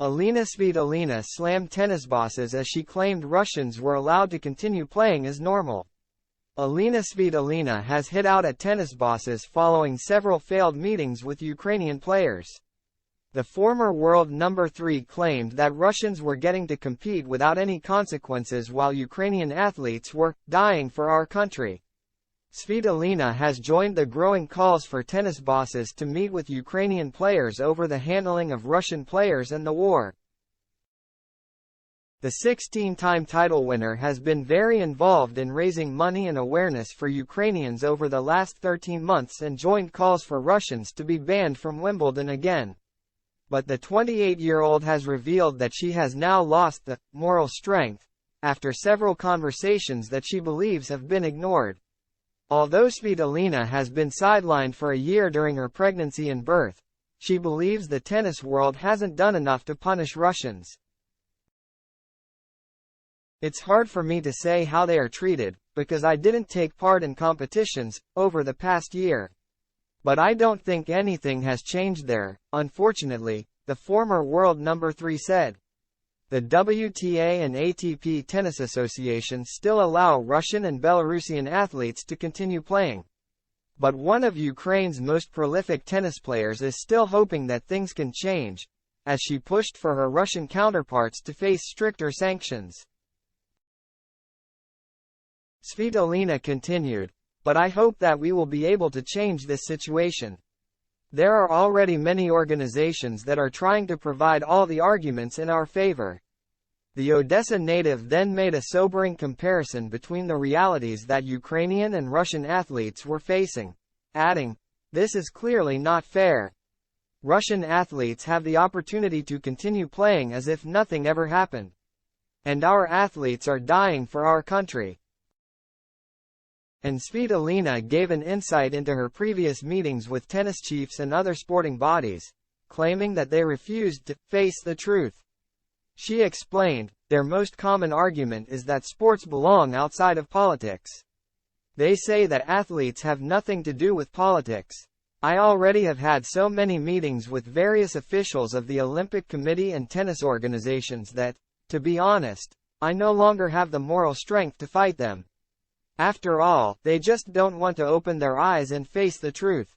Alina Svitolina slammed tennis bosses as she claimed Russians were allowed to continue playing as normal. Alina Svitolina has hit out at tennis bosses following several failed meetings with Ukrainian players. The former world number 3 claimed that Russians were getting to compete without any consequences while Ukrainian athletes were dying for our country. Svitolina has joined the growing calls for tennis bosses to meet with Ukrainian players over the handling of Russian players and the war. The 16-time title winner has been very involved in raising money and awareness for Ukrainians over the last 13 months and joined calls for Russians to be banned from Wimbledon again. But the 28-year-old has revealed that she has now lost the moral strength after several conversations that she believes have been ignored. Although Svitolina has been sidelined for a year during her pregnancy and birth, she believes the tennis world hasn't done enough to punish Russians. It's hard for me to say how they are treated, because I didn't take part in competitions over the past year. But I don't think anything has changed there, unfortunately, the former world number 3 said. The WTA and ATP Tennis Association still allow Russian and Belarusian athletes to continue playing. But one of Ukraine's most prolific tennis players is still hoping that things can change, as she pushed for her Russian counterparts to face stricter sanctions. Svitolina continued, "But I hope that we will be able to change this situation. There are already many organizations that are trying to provide all the arguments in our favor." The Odessa native then made a sobering comparison between the realities that Ukrainian and Russian athletes were facing, adding, "This is clearly not fair. Russian athletes have the opportunity to continue playing as if nothing ever happened. And our athletes are dying for our country." And Svitolina gave an insight into her previous meetings with tennis chiefs and other sporting bodies, claiming that they refused to face the truth. She explained, "Their most common argument is that sports belong outside of politics. They say that athletes have nothing to do with politics. I already have had so many meetings with various officials of the Olympic Committee and tennis organizations that, to be honest, I no longer have the moral strength to fight them. After all, they just don't want to open their eyes and face the truth."